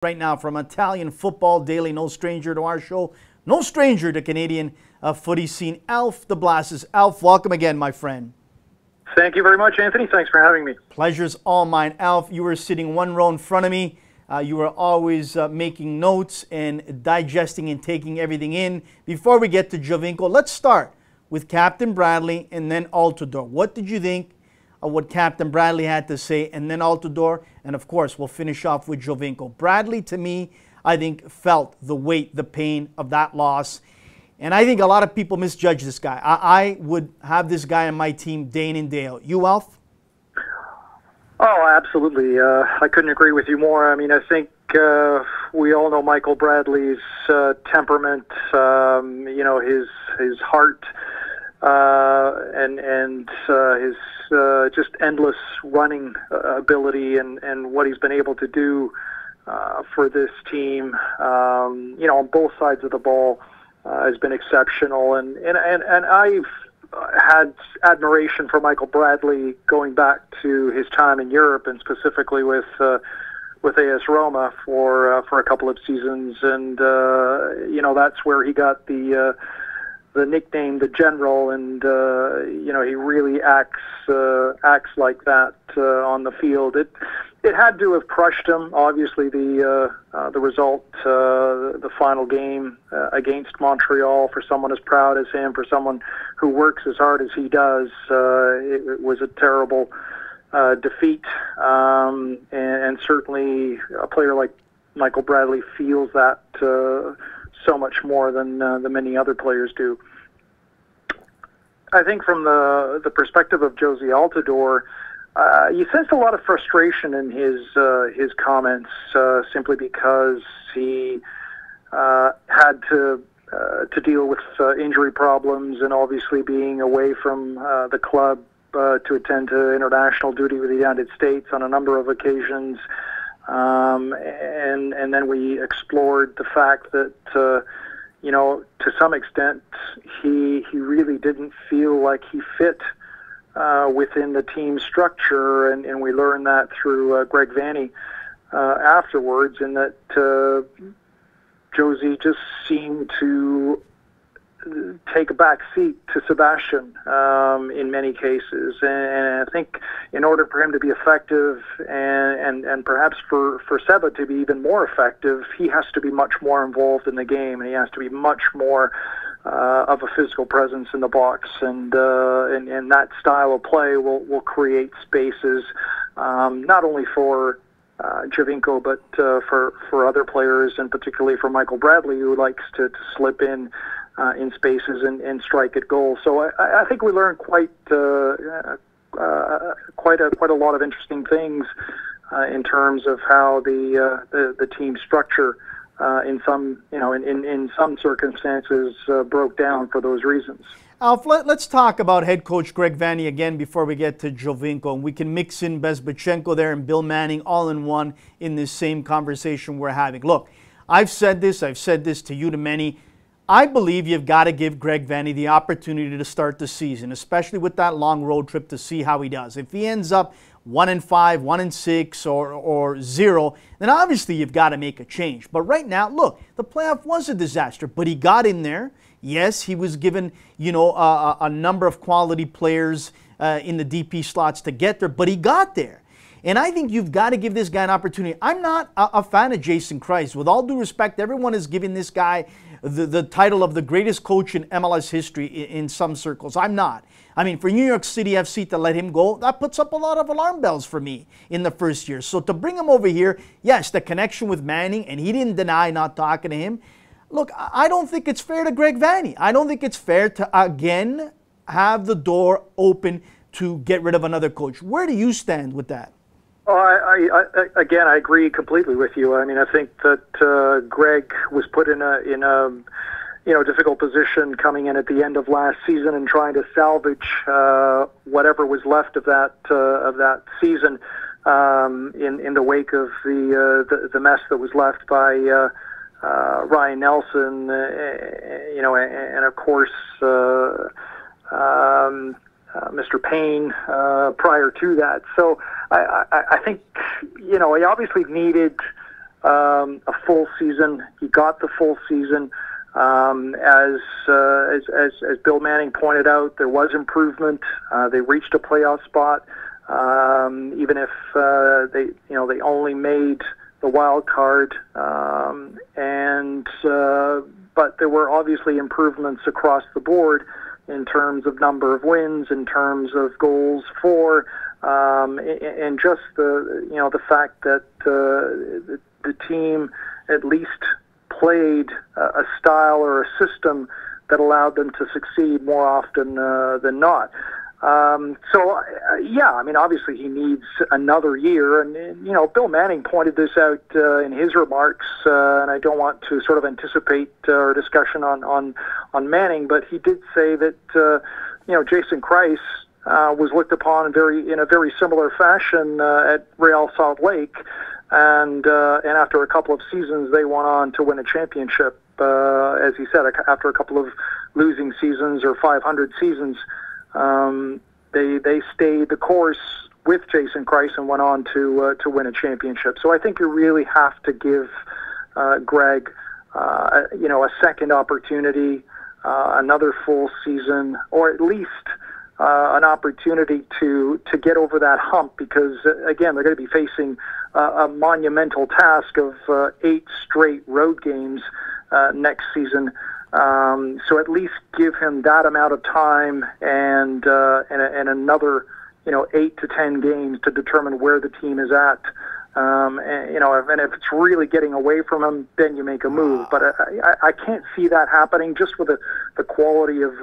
Right now from Italian Football Daily, no stranger to our show, no stranger to Canadian footy scene, Alf De Blasis. Alf, welcome again, my friend. Thank you very much, Anthony. Thanks for having me. Pleasure's all mine. Alf, you were sitting one row in front of me. You were always making notes and digesting and taking everything in. Before we get to Giovinco, let's start with Captain Bradley and then Altidore. What did you think of what Captain Bradley had to say, and then Altidore, and of course we'll finish off with Giovinco. Bradley, to me, I think felt the weight, the pain of that loss, and I think a lot of people misjudge this guy. I would have this guy on my team day in and day out. You, Alf? Oh, absolutely. I couldn't agree with you more. I mean, I think we all know Michael Bradley's temperament, his heart, and his just endless running ability and what he's been able to do for this team, on both sides of the ball has been exceptional. And I've had admiration for Michael Bradley going back to his time in Europe and specifically with AS Roma for a couple of seasons. And, that's where he got the nickname the General, and he really acts like that on the field. It had to have crushed him. Obviously, the result, the final game against Montreal, for someone as proud as him, for someone who works as hard as he does, it was a terrible defeat, and certainly a player like Michael Bradley feels that so much more than many other players do. I think from the perspective of Jozy Altidore, you sensed a lot of frustration in his comments, simply because he had to deal with injury problems and obviously being away from the club to attend to international duty with the United States on a number of occasions. And then we explored the fact that, to some extent, he really didn't feel like he fit within the team structure, and we learned that through Greg Vanney afterwards, and that Jozy just seemed to take a back seat to Sebastian in many cases, and I think in order for him to be effective and perhaps for Seba to be even more effective, he has to be much more involved in the game, and he has to be much more of a physical presence in the box, and that style of play will create spaces not only for Giovinco, but for other players, and particularly for Michael Bradley, who likes to slip in spaces and strike at goal. So I think we learned quite a lot of interesting things in terms of how the team structure in some circumstances broke down for those reasons. Alf, let's talk about head coach Greg Vanney again before we get to Giovinco. And we can mix in Bezbatchenko there and Bill Manning all in one in this same conversation we're having. Look, I've said this to you, to many. I believe you've got to give Greg Vanney the opportunity to start the season, especially with that long road trip, to see how he does. If he ends up 1-5, 1-6, or 0, then obviously you've got to make a change. But right now, look, the playoff was a disaster, but he got in there. Yes, he was given, a number of quality players in the DP slots to get there, but he got there. And I think you've got to give this guy an opportunity. I'm not a fan of Jason Kreis. With all due respect, everyone is giving this guy the title of the greatest coach in MLS history in some circles. I'm not. I mean, for New York City FC to let him go, that puts up a lot of alarm bells for me in the first year. So to bring him over here, yes, the connection with Manning, and he didn't deny not talking to him. Look, I don't think it's fair to Greg Vanney. I don't think it's fair to, again, have the door open to get rid of another coach. Where do you stand with that? Again, I agree completely with you. I mean, I think that Greg was put in a difficult position coming in at the end of last season and trying to salvage whatever was left of that season in the wake of the mess that was left by Ryan Nelson, and of course Mr. Payne prior to that. So I think he obviously needed a full season. He got the full season. As Bill Manning pointed out, there was improvement. They reached a playoff spot, even if they only made the wild card. But there were obviously improvements across the board in terms of number of wins, in terms of goals for, and just the fact that the team at least played a style or a system that allowed them to succeed more often than not. Obviously he needs another year, and Bill Manning pointed this out in his remarks, and I don't want to sort of anticipate our discussion on Manning, but he did say that Jason Kreis was looked upon in a very similar fashion at Real Salt Lake, and after a couple of seasons they went on to win a championship. As he said, after a couple of losing seasons or 500 seasons. They stayed the course with Jason Kreis and went on to win a championship. So I think you really have to give Greg, a second opportunity, another full season, or at least an opportunity to get over that hump. Because again, they're going to be facing a monumental task of 8 straight road games next season. So at least give him that amount of time and another 8 to 10 games to determine where the team is at. And if it's really getting away from him, then you make a move. But I can't see that happening just with the quality of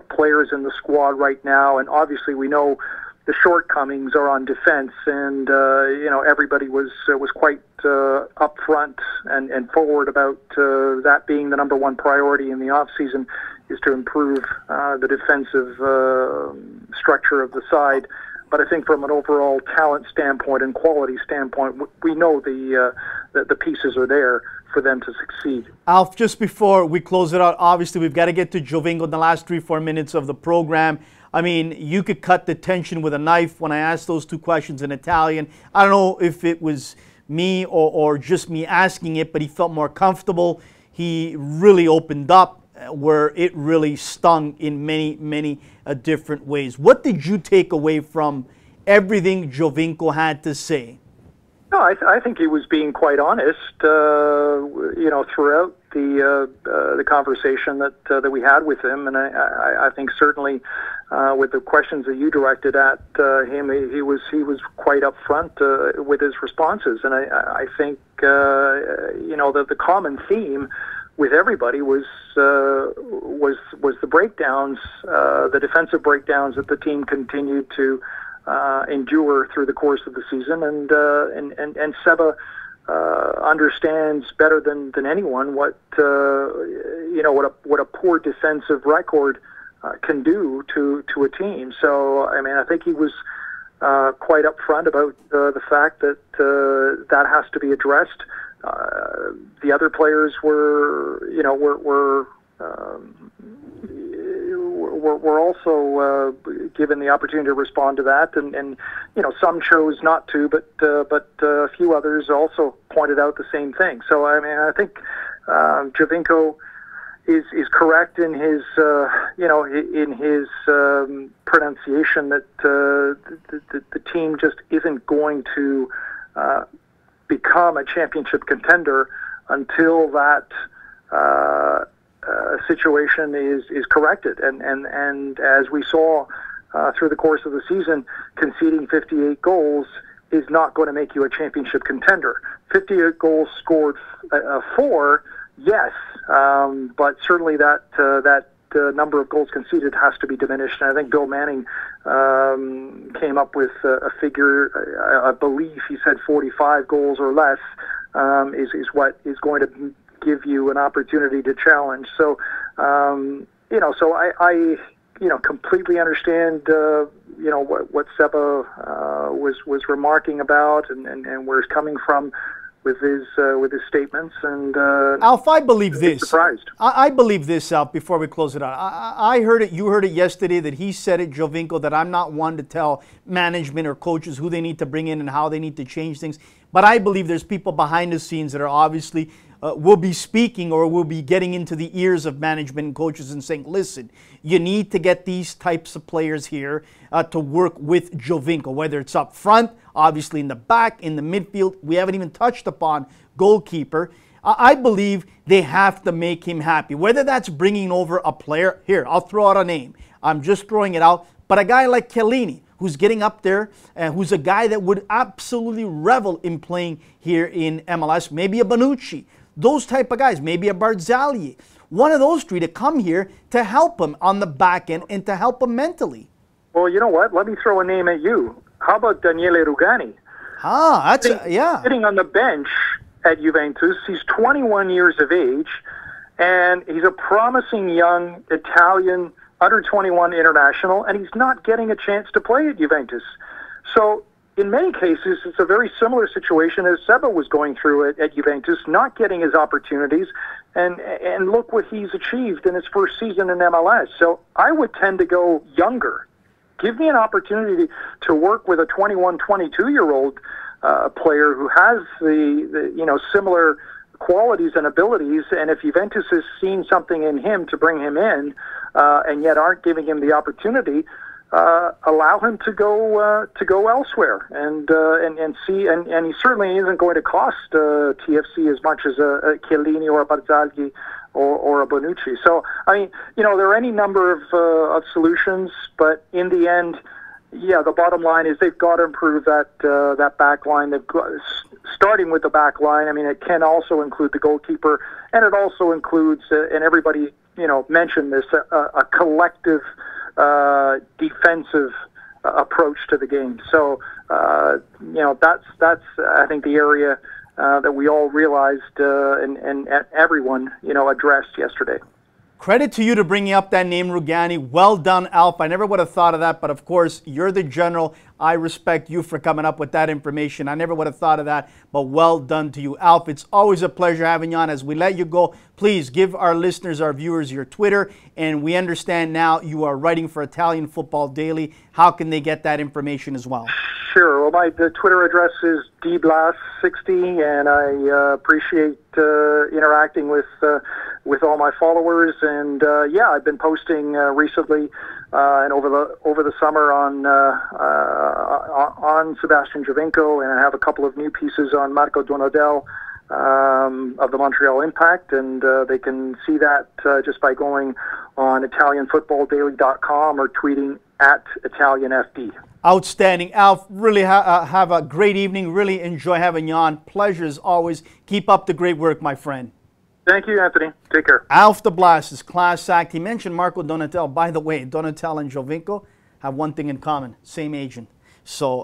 players in the squad right now. And obviously we know the shortcomings are on defense, and everybody was quite upfront and forward about that being the number one priority in the off season, is to improve the defensive structure of the side. But I think from an overall talent standpoint and quality standpoint, we know the pieces are there for them to succeed. Alf, just before we close it out, obviously we've got to get to Giovinco in the last 3-4 minutes of the program. I mean, you could cut the tension with a knife when I asked those 2 questions in Italian. I don't know if it was me or just me asking it, but he felt more comfortable. He really opened up where it really stung in many different ways. What did you take away from everything Giovinco had to say? No, I think he was being quite honest, throughout the conversation that we had with him, and I think certainly with the questions that you directed at him, he was quite upfront with his responses, and I think the common theme with everybody was the breakdowns, the defensive breakdowns that the team continued to endure through the course of the season, and Seba understands better than anyone what a poor defensive record can do to a team. So I mean, I think he was quite upfront about the fact that that has to be addressed. The other players were also given the opportunity to respond to that, and some chose not to, but a few others also pointed out the same thing. So I mean, I think Giovinco is correct in his pronunciation that the team just isn't going to become a championship contender until that situation is corrected. And as we saw through the course of the season, conceding 58 goals is not going to make you a championship contender. 58 goals scored for, yes, but certainly that number of goals conceded has to be diminished. And I think Bill Manning came up with a figure, I believe he said 45 goals or less is what is going to give you an opportunity to challenge. So, so I completely understand, what Seba was remarking about and where he's coming from. with his statements, and Alf, I believe this. Surprised. I believe this, Alf. Before we close it out, I heard it. You heard it yesterday that he said it, Giovinco, that I'm not one to tell management or coaches who they need to bring in and how they need to change things. But I believe there's people behind the scenes that are obviously will be speaking or will be getting into the ears of management and coaches and saying, listen, you need to get these types of players here to work with Giovinco, whether it's up front, obviously in the back, in the midfield. We haven't even touched upon goalkeeper. I believe they have to make him happy, whether that's bringing over a player. Here, I'll throw out a name. I'm just throwing it out. But a guy like Chiellini, who's getting up there, and who's a guy that would absolutely revel in playing here in MLS, maybe a Bonucci, those type of guys, maybe a Barzagli. One of those three to come here to help him on the back end and to help him mentally. Well, you know what? Let me throw a name at you. How about Daniele Rugani? Yeah. Sitting on the bench at Juventus. He's 21 years of age, and he's a promising young Italian under-21 international, and he's not getting a chance to play at Juventus. So in many cases, it's a very similar situation as Seba was going through at Juventus, not getting his opportunities, and look what he's achieved in his first season in MLS. So I would tend to go younger. Give me an opportunity to work with a 21, 22-year-old player who has the similar qualities and abilities, and if Juventus has seen something in him to bring him in, and yet aren't giving him the opportunity, allow him to go elsewhere and see. And he certainly isn't going to cost TFC as much as a Chiellini or a Barzagli or a Bonucci. So I mean, there are any number of solutions, but in the end, yeah, the bottom line is they've got to improve that back line. They've got, starting with the back line. I mean, it can also include the goalkeeper, and it also includes, and everybody mentioned this, a collective defensive approach to the game. So that's I think the area that we all realized and everyone addressed yesterday. Credit to you to bringing up that name, Rugani. Well done, Alf. I never would have thought of that, but of course, you're the general. I respect you for coming up with that information. I never would have thought of that, but well done to you, Alf. It's always a pleasure having you on. As we let you go, please give our listeners, our viewers, your Twitter, and we understand now you are writing for Italian Football Daily. How can they get that information as well? Sure. Well, the Twitter address is dblas60, and I appreciate interacting with all my followers. And yeah, I've been posting recently and over the summer on Sebastian Giovinco, and I have a couple of new pieces on Marco Donadel of the Montreal Impact, and they can see that just by going on ItalianFootballDaily.com or tweeting at ItalianFD. Outstanding. Alf, really have a great evening. Really enjoy having you on. Pleasure as always. Keep up the great work, my friend. Thank you, Anthony. Take care. Alf De Blasis, class act. He mentioned Marco Donadel. By the way, Donadel and Giovinco have one thing in common, same agent. So